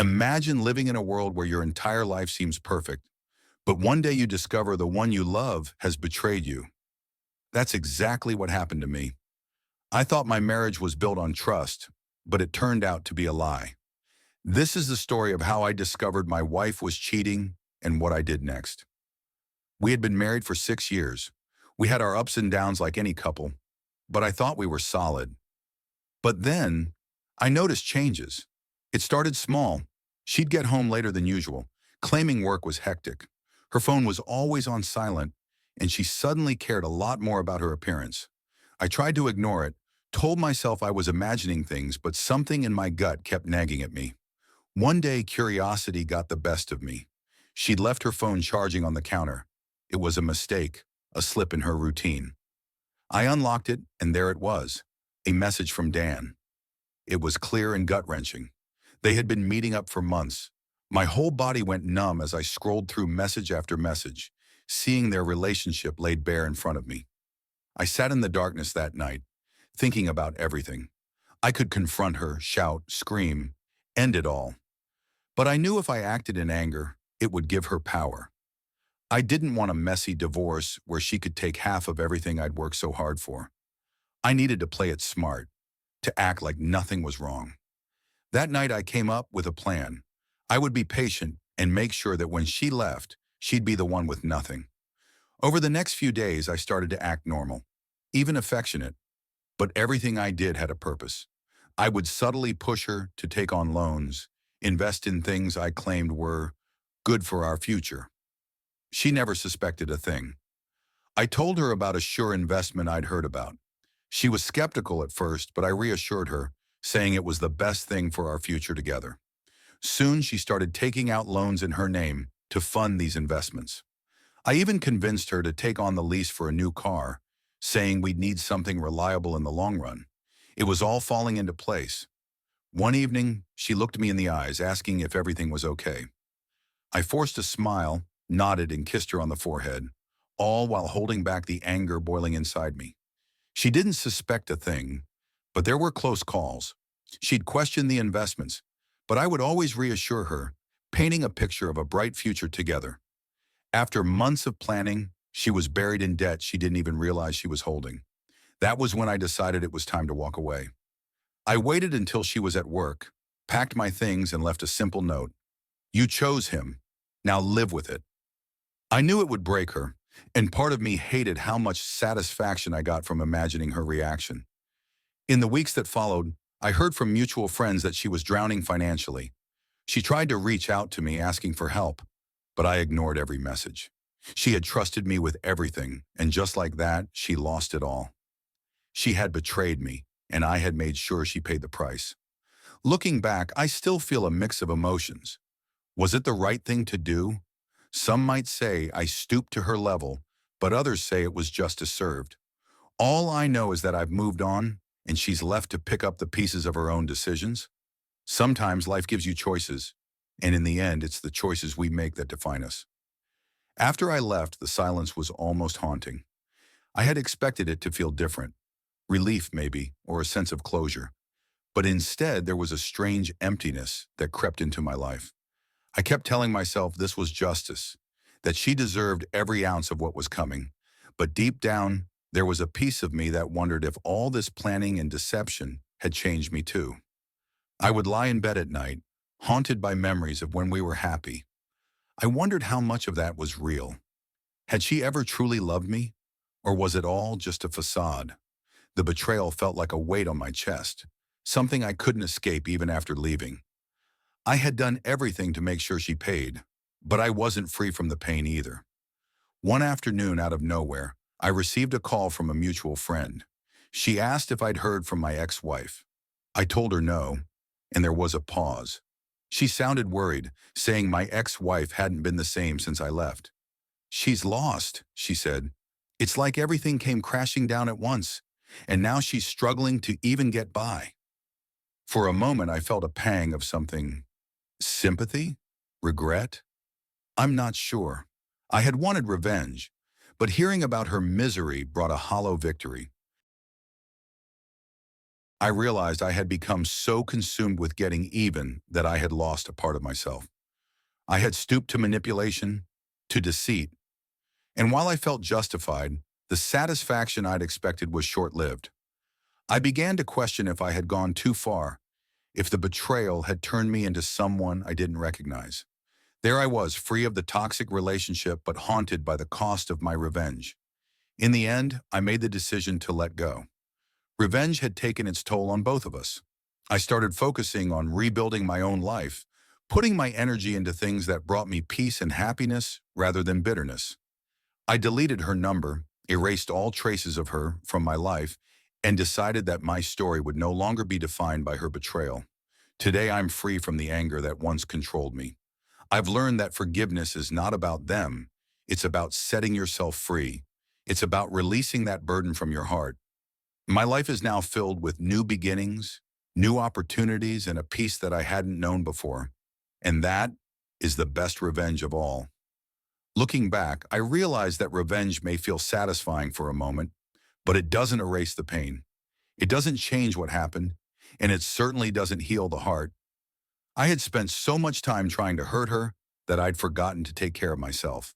Imagine living in a world where your entire life seems perfect, but one day you discover the one you love has betrayed you. That's exactly what happened to me. I thought my marriage was built on trust, but it turned out to be a lie. This is the story of how I discovered my wife was cheating and what I did next. We had been married for 6 years. We had our ups and downs like any couple, but I thought we were solid. But then, I noticed changes. It started small. She'd get home later than usual, claiming work was hectic. Her phone was always on silent, and she suddenly cared a lot more about her appearance. I tried to ignore it, told myself I was imagining things, but something in my gut kept nagging at me. One day, curiosity got the best of me. She'd left her phone charging on the counter. It was a mistake, a slip in her routine. I unlocked it, and there it was, a message from Dan. It was clear and gut-wrenching. They had been meeting up for months. My whole body went numb as I scrolled through message after message, seeing their relationship laid bare in front of me. I sat in the darkness that night, thinking about everything. I could confront her, shout, scream, end it all. But I knew if I acted in anger, it would give her power. I didn't want a messy divorce where she could take half of everything I'd worked so hard for. I needed to play it smart, to act like nothing was wrong. That night I came up with a plan. I would be patient and make sure that when she left, she'd be the one with nothing. Over the next few days, I started to act normal, even affectionate, but everything I did had a purpose. I would subtly push her to take on loans, invest in things I claimed were good for our future. She never suspected a thing. I told her about a sure investment I'd heard about. She was skeptical at first, but I reassured her, saying it was the best thing for our future together. Soon she started taking out loans in her name to fund these investments. I even convinced her to take on the lease for a new car, saying we'd need something reliable in the long run. It was all falling into place. One evening, she looked me in the eyes, asking if everything was okay. I forced a smile, nodded and kissed her on the forehead, all while holding back the anger boiling inside me. She didn't suspect a thing, but there were close calls. She'd question the investments, but I would always reassure her, painting a picture of a bright future together. After months of planning, she was buried in debt she didn't even realize she was holding. That was when I decided it was time to walk away. I waited until she was at work, packed my things and left a simple note. You chose him. Now live with it. I knew it would break her, and part of me hated how much satisfaction I got from imagining her reaction. In the weeks that followed, I heard from mutual friends that she was drowning financially. She tried to reach out to me asking for help, but I ignored every message. She had trusted me with everything, and just like that, she lost it all. She had betrayed me, and I had made sure she paid the price. Looking back, I still feel a mix of emotions. Was it the right thing to do? Some might say I stooped to her level, but others say it was justice served. All I know is that I've moved on, and she's left to pick up the pieces of her own decisions. Sometimes life gives you choices, and in the end, it's the choices we make that define us. After I left, the silence was almost haunting. I had expected it to feel different, relief maybe, or a sense of closure. But instead, there was a strange emptiness that crept into my life. I kept telling myself this was justice, that she deserved every ounce of what was coming. But deep down, there was a piece of me that wondered if all this planning and deception had changed me too. I would lie in bed at night, haunted by memories of when we were happy. I wondered how much of that was real. Had she ever truly loved me? Or was it all just a facade? The betrayal felt like a weight on my chest, something I couldn't escape even after leaving. I had done everything to make sure she paid, but I wasn't free from the pain either. One afternoon, out of nowhere, I received a call from a mutual friend. She asked if I'd heard from my ex-wife. I told her no, and there was a pause. She sounded worried, saying my ex-wife hadn't been the same since I left. She's lost, she said. It's like everything came crashing down at once, and now she's struggling to even get by. For a moment, I felt a pang of something. Sympathy? Regret? I'm not sure. I had wanted revenge, but hearing about her misery brought a hollow victory. I realized I had become so consumed with getting even that I had lost a part of myself. I had stooped to manipulation, to deceit, and while I felt justified, the satisfaction I'd expected was short-lived. I began to question if I had gone too far, if the betrayal had turned me into someone I didn't recognize. There I was, free of the toxic relationship but haunted by the cost of my revenge. In the end, I made the decision to let go. Revenge had taken its toll on both of us. I started focusing on rebuilding my own life, putting my energy into things that brought me peace and happiness rather than bitterness. I deleted her number, erased all traces of her from my life, and decided that my story would no longer be defined by her betrayal. Today I'm free from the anger that once controlled me. I've learned that forgiveness is not about them. It's about setting yourself free. It's about releasing that burden from your heart. My life is now filled with new beginnings, new opportunities, and a peace that I hadn't known before. And that is the best revenge of all. Looking back, I realize that revenge may feel satisfying for a moment, but it doesn't erase the pain. It doesn't change what happened, and it certainly doesn't heal the heart. I had spent so much time trying to hurt her that I'd forgotten to take care of myself.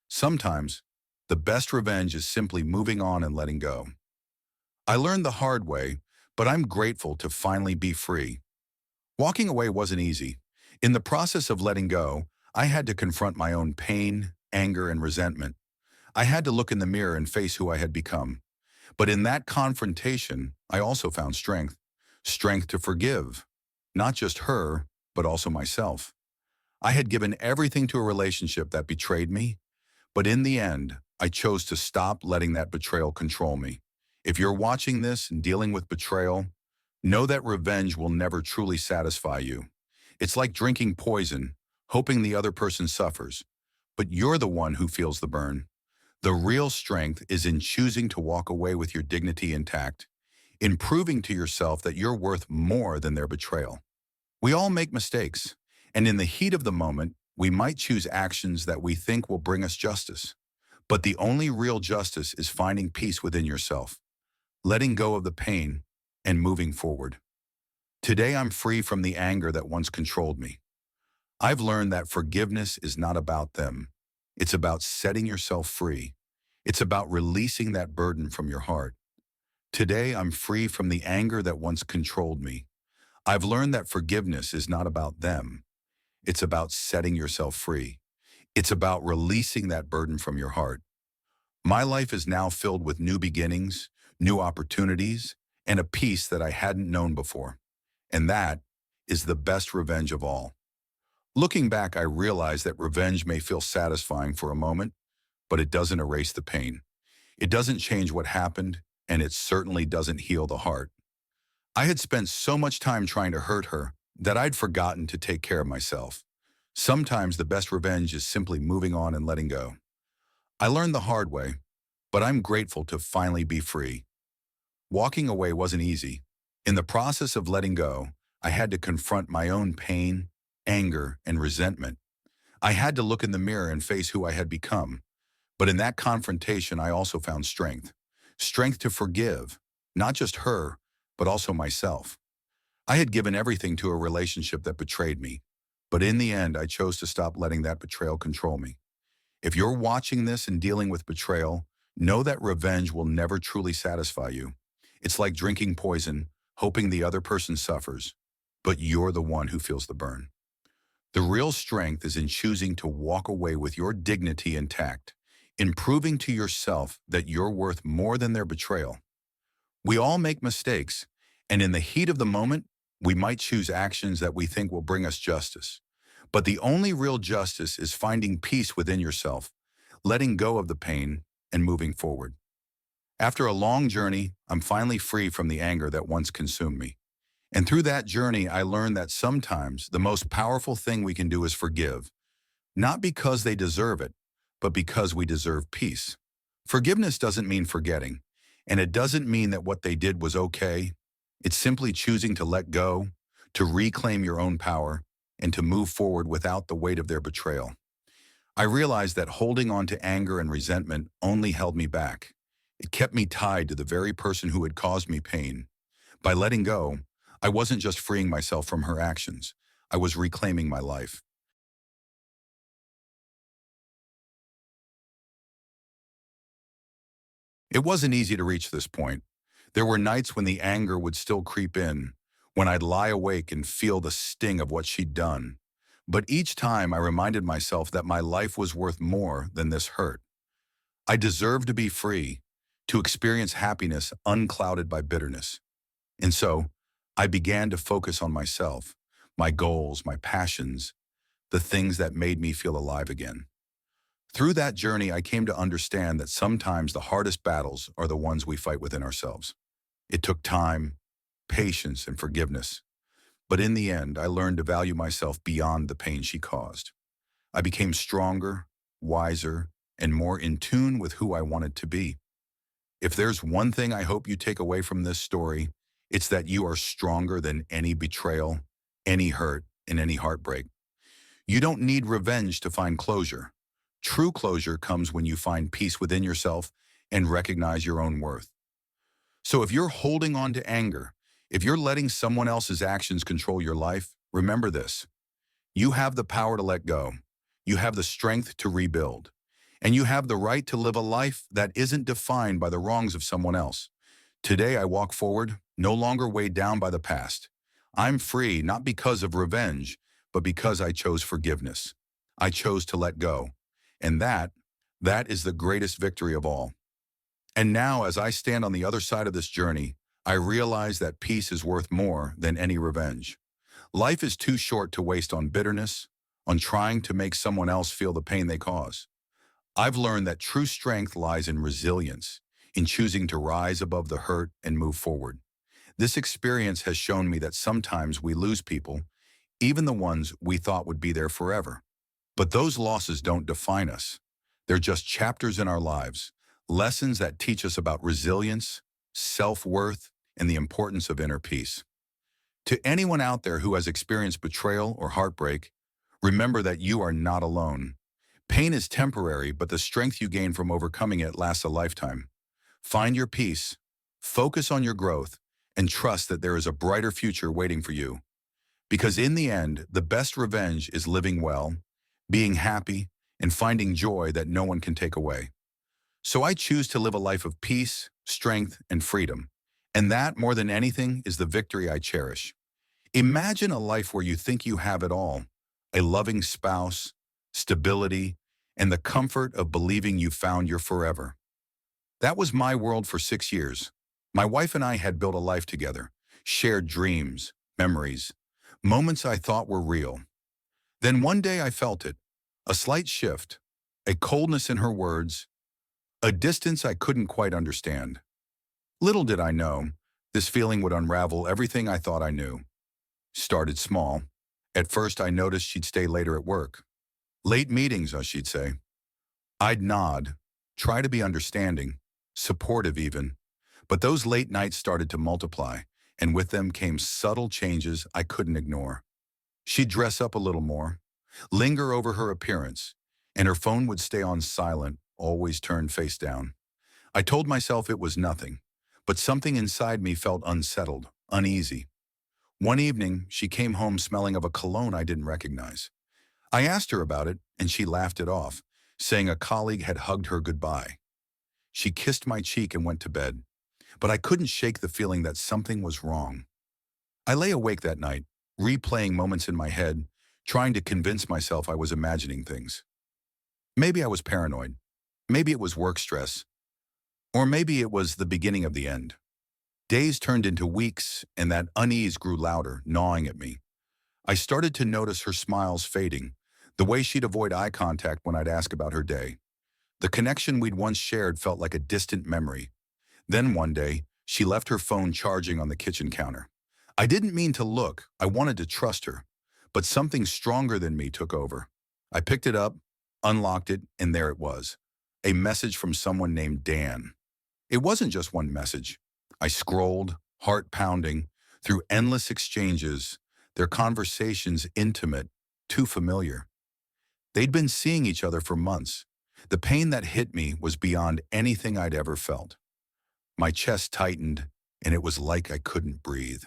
Sometimes, the best revenge is simply moving on and letting go. I learned the hard way, but I'm grateful to finally be free. Walking away wasn't easy. In the process of letting go, I had to confront my own pain, anger, and resentment. I had to look in the mirror and face who I had become. But in that confrontation, I also found strength. Strength to forgive. Not just her, but also myself. I had given everything to a relationship that betrayed me, but in the end, I chose to stop letting that betrayal control me. If you're watching this and dealing with betrayal, know that revenge will never truly satisfy you. It's like drinking poison, hoping the other person suffers, but you're the one who feels the burn. The real strength is in choosing to walk away with your dignity intact, in proving to yourself that you're worth more than their betrayal. We all make mistakes, and in the heat of the moment, we might choose actions that we think will bring us justice. But the only real justice is finding peace within yourself, letting go of the pain, and moving forward. Today I'm free from the anger that once controlled me. I've learned that forgiveness is not about them. It's about setting yourself free. It's about releasing that burden from your heart. Today I'm free from the anger that once controlled me. I've learned that forgiveness is not about them. It's about setting yourself free. It's about releasing that burden from your heart. My life is now filled with new beginnings, new opportunities, and a peace that I hadn't known before. And that is the best revenge of all. Looking back, I realize that revenge may feel satisfying for a moment, but it doesn't erase the pain. It doesn't change what happened, and it certainly doesn't heal the heart. I had spent so much time trying to hurt her that I'd forgotten to take care of myself. Sometimes the best revenge is simply moving on and letting go. I learned the hard way, but I'm grateful to finally be free. Walking away wasn't easy. In the process of letting go, I had to confront my own pain, anger, and resentment. I had to look in the mirror and face who I had become. But in that confrontation, I also found strength. Strength to forgive, not just her, but also myself. I had given everything to a relationship that betrayed me, but in the end, I chose to stop letting that betrayal control me. If you're watching this and dealing with betrayal, know that revenge will never truly satisfy you. It's like drinking poison, hoping the other person suffers, but you're the one who feels the burn. The real strength is in choosing to walk away with your dignity intact, in proving to yourself that you're worth more than their betrayal. We all make mistakes, and in the heat of the moment, we might choose actions that we think will bring us justice. But the only real justice is finding peace within yourself, letting go of the pain, and moving forward. After a long journey, I'm finally free from the anger that once consumed me. And through that journey, I learned that sometimes the most powerful thing we can do is forgive, not because they deserve it, but because we deserve peace. Forgiveness doesn't mean forgetting, and it doesn't mean that what they did was okay. It's simply choosing to let go, to reclaim your own power, and to move forward without the weight of their betrayal. I realized that holding on to anger and resentment only held me back. It kept me tied to the very person who had caused me pain. By letting go, I wasn't just freeing myself from her actions. I was reclaiming my life. It wasn't easy to reach this point. There were nights when the anger would still creep in, when I'd lie awake and feel the sting of what she'd done. But each time I reminded myself that my life was worth more than this hurt. I deserved to be free, to experience happiness unclouded by bitterness. And so, I began to focus on myself, my goals, my passions, the things that made me feel alive again. Through that journey, I came to understand that sometimes the hardest battles are the ones we fight within ourselves. It took time, patience, and forgiveness. But in the end, I learned to value myself beyond the pain she caused. I became stronger, wiser, and more in tune with who I wanted to be. If there's one thing I hope you take away from this story, it's that you are stronger than any betrayal, any hurt, and any heartbreak. You don't need revenge to find closure. True closure comes when you find peace within yourself and recognize your own worth. So if you're holding on to anger, if you're letting someone else's actions control your life, remember this. You have the power to let go. You have the strength to rebuild. And you have the right to live a life that isn't defined by the wrongs of someone else. Today I walk forward, no longer weighed down by the past. I'm free not because of revenge, but because I chose forgiveness. I chose to let go. And that is the greatest victory of all. And now, as I stand on the other side of this journey, I realize that peace is worth more than any revenge. Life is too short to waste on bitterness, on trying to make someone else feel the pain they cause. I've learned that true strength lies in resilience, in choosing to rise above the hurt and move forward. This experience has shown me that sometimes we lose people, even the ones we thought would be there forever. But those losses don't define us. They're just chapters in our lives, lessons that teach us about resilience, self-worth, and the importance of inner peace. To anyone out there who has experienced betrayal or heartbreak, remember that you are not alone. Pain is temporary, but the strength you gain from overcoming it lasts a lifetime. Find your peace, focus on your growth, and trust that there is a brighter future waiting for you. Because in the end, the best revenge is living well, being happy, and finding joy that no one can take away. So I choose to live a life of peace, strength, and freedom. And that, more than anything, is the victory I cherish. Imagine a life where you think you have it all: a loving spouse, stability, and the comfort of believing you found your forever. That was my world for 6 years. My wife and I had built a life together, shared dreams, memories, moments I thought were real. Then one day I felt it, a slight shift, a coldness in her words, a distance I couldn't quite understand. Little did I know, this feeling would unravel everything I thought I knew. Started small. At first I noticed she'd stay later at work. Late meetings, as she'd say. I'd nod, try to be understanding, supportive even. But those late nights started to multiply, and with them came subtle changes I couldn't ignore. She'd dress up a little more, linger over her appearance, and her phone would stay on silent, always turned face down. I told myself it was nothing, but something inside me felt unsettled, uneasy. One evening, she came home smelling of a cologne I didn't recognize. I asked her about it, and she laughed it off, saying a colleague had hugged her goodbye. She kissed my cheek and went to bed, but I couldn't shake the feeling that something was wrong. I lay awake that night, replaying moments in my head, trying to convince myself I was imagining things. Maybe I was paranoid. Maybe it was work stress. Or maybe it was the beginning of the end. Days turned into weeks, and that unease grew louder, gnawing at me. I started to notice her smiles fading, the way she'd avoid eye contact when I'd ask about her day. The connection we'd once shared felt like a distant memory. Then one day, she left her phone charging on the kitchen counter. I didn't mean to look, I wanted to trust her, but something stronger than me took over. I picked it up, unlocked it, and there it was. A message from someone named Dan. It wasn't just one message. I scrolled, heart pounding, through endless exchanges, their conversations intimate, too familiar. They'd been seeing each other for months. The pain that hit me was beyond anything I'd ever felt. My chest tightened, and it was like I couldn't breathe.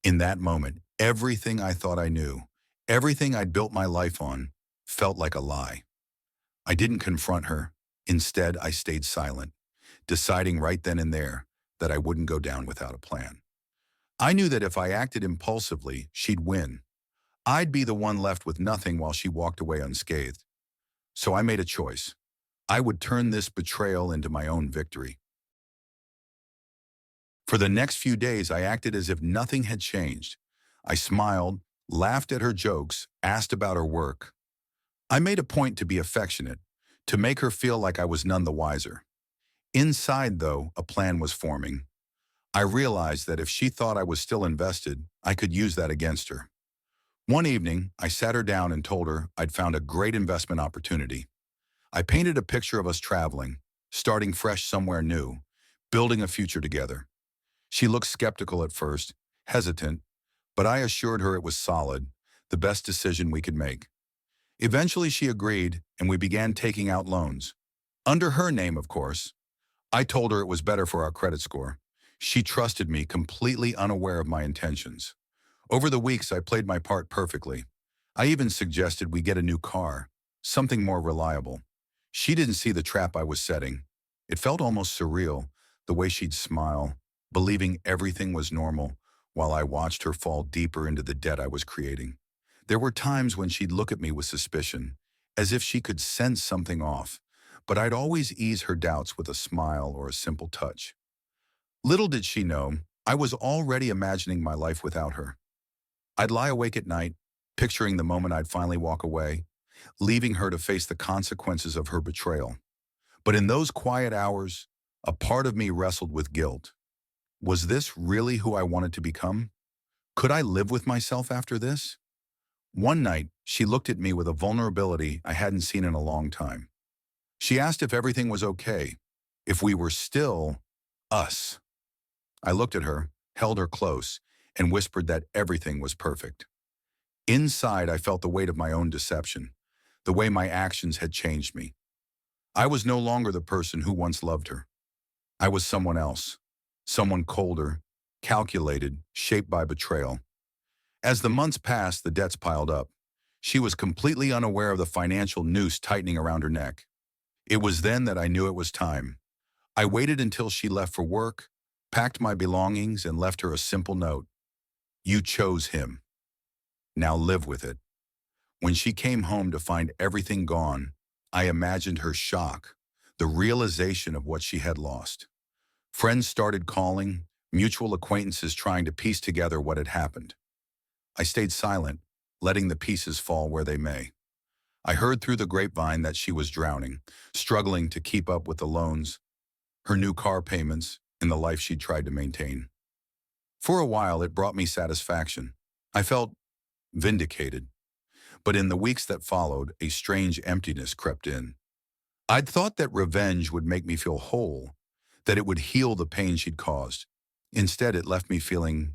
In that moment, everything I thought I knew, everything I'd built my life on, felt like a lie. I didn't confront her. Instead, I stayed silent, deciding right then and there that I wouldn't go down without a plan. I knew that if I acted impulsively, she'd win. I'd be the one left with nothing while she walked away unscathed. So I made a choice. I would turn this betrayal into my own victory. For the next few days, I acted as if nothing had changed. I smiled, laughed at her jokes, asked about her work. I made a point to be affectionate, to make her feel like I was none the wiser. Inside, though, a plan was forming. I realized that if she thought I was still invested, I could use that against her. One evening, I sat her down and told her I'd found a great investment opportunity. I painted a picture of us traveling, starting fresh somewhere new, building a future together. She looked skeptical at first, hesitant, but I assured her it was solid, the best decision we could make. Eventually she agreed, and we began taking out loans. Under her name, of course. I told her it was better for our credit score. She trusted me, completely unaware of my intentions. Over the weeks, I played my part perfectly. I even suggested we get a new car, something more reliable. She didn't see the trap I was setting. It felt almost surreal, the way she'd smile, believing everything was normal, while I watched her fall deeper into the debt I was creating. There were times when she'd look at me with suspicion, as if she could sense something off, but I'd always ease her doubts with a smile or a simple touch. Little did she know, I was already imagining my life without her. I'd lie awake at night, picturing the moment I'd finally walk away, leaving her to face the consequences of her betrayal. But in those quiet hours, a part of me wrestled with guilt. Was this really who I wanted to become? Could I live with myself after this? One night, she looked at me with a vulnerability I hadn't seen in a long time. She asked if everything was okay, if we were still us. I looked at her, held her close, and whispered that everything was perfect. Inside, I felt the weight of my own deception, the way my actions had changed me. I was no longer the person who once loved her. I was someone else, someone colder, calculated, shaped by betrayal. As the months passed, the debts piled up. She was completely unaware of the financial noose tightening around her neck. It was then that I knew it was time. I waited until she left for work, packed my belongings, and left her a simple note. You chose him. Now live with it. When she came home to find everything gone, I imagined her shock, the realization of what she had lost. Friends started calling, mutual acquaintances trying to piece together what had happened. I stayed silent, letting the pieces fall where they may. I heard through the grapevine that she was drowning, struggling to keep up with the loans, her new car payments, and the life she'd tried to maintain. For a while, it brought me satisfaction. I felt vindicated. But in the weeks that followed, a strange emptiness crept in. I'd thought that revenge would make me feel whole, that it would heal the pain she'd caused. Instead, it left me feeling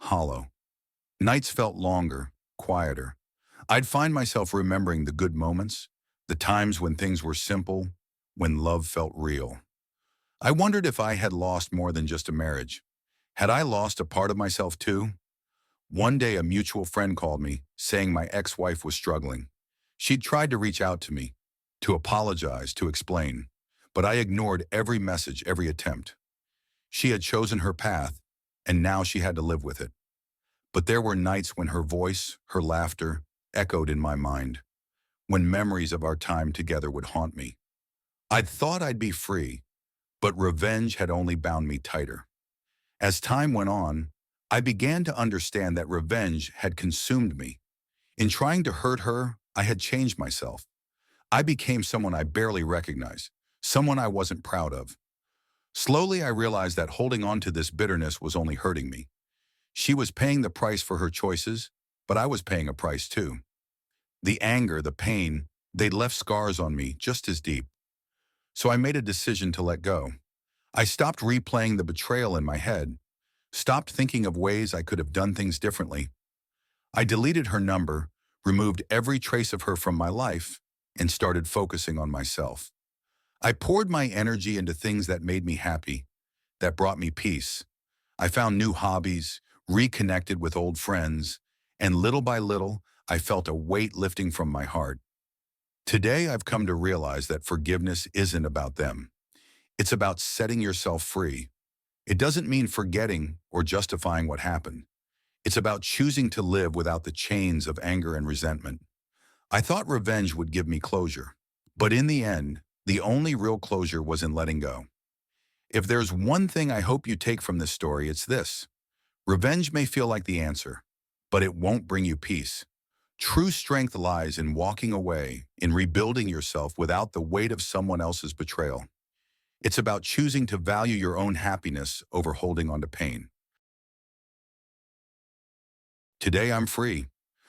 hollow. Nights felt longer, quieter. I'd find myself remembering the good moments, the times when things were simple, when love felt real. I wondered if I had lost more than just a marriage. Had I lost a part of myself too? One day, a mutual friend called me, saying my ex-wife was struggling. She'd tried to reach out to me, to apologize, to explain, but I ignored every message, every attempt. She had chosen her path, and now she had to live with it. But there were nights when her voice, her laughter, echoed in my mind, when memories of our time together would haunt me. I'd thought I'd be free, but revenge had only bound me tighter. As time went on, I began to understand that revenge had consumed me. In trying to hurt her, I had changed myself. I became someone I barely recognized, someone I wasn't proud of. Slowly, I realized that holding on to this bitterness was only hurting me. She was paying the price for her choices, but I was paying a price too. The anger, the pain, they'd left scars on me just as deep. So I made a decision to let go. I stopped replaying the betrayal in my head, stopped thinking of ways I could have done things differently. I deleted her number, removed every trace of her from my life, and started focusing on myself. I poured my energy into things that made me happy, that brought me peace. I found new hobbies, reconnected with old friends, and little by little, I felt a weight lifting from my heart. Today, I've come to realize that forgiveness isn't about them. It's about setting yourself free. It doesn't mean forgetting or justifying what happened. It's about choosing to live without the chains of anger and resentment. I thought revenge would give me closure. But in the end, the only real closure was in letting go. If there's one thing I hope you take from this story, it's this. Revenge may feel like the answer, but it won't bring you peace. True strength lies in walking away, in rebuilding yourself without the weight of someone else's betrayal. It's about choosing to value your own happiness over holding on to pain. Today I'm free,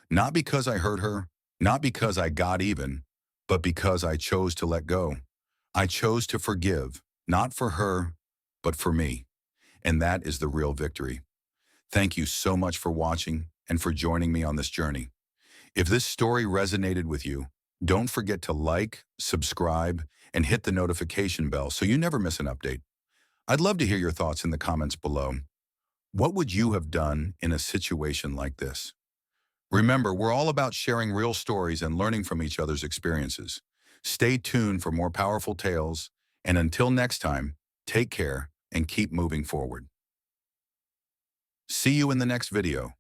not because I hurt her, not because I got even, but because I chose to let go. I chose to forgive, not for her, but for me. And that is the real victory. Thank you so much for watching and for joining me on this journey. If this story resonated with you, don't forget to like, subscribe, and hit the notification bell so you never miss an update. I'd love to hear your thoughts in the comments below. What would you have done in a situation like this? Remember, we're all about sharing real stories and learning from each other's experiences. Stay tuned for more powerful tales, and until next time, take care and keep moving forward. See you in the next video.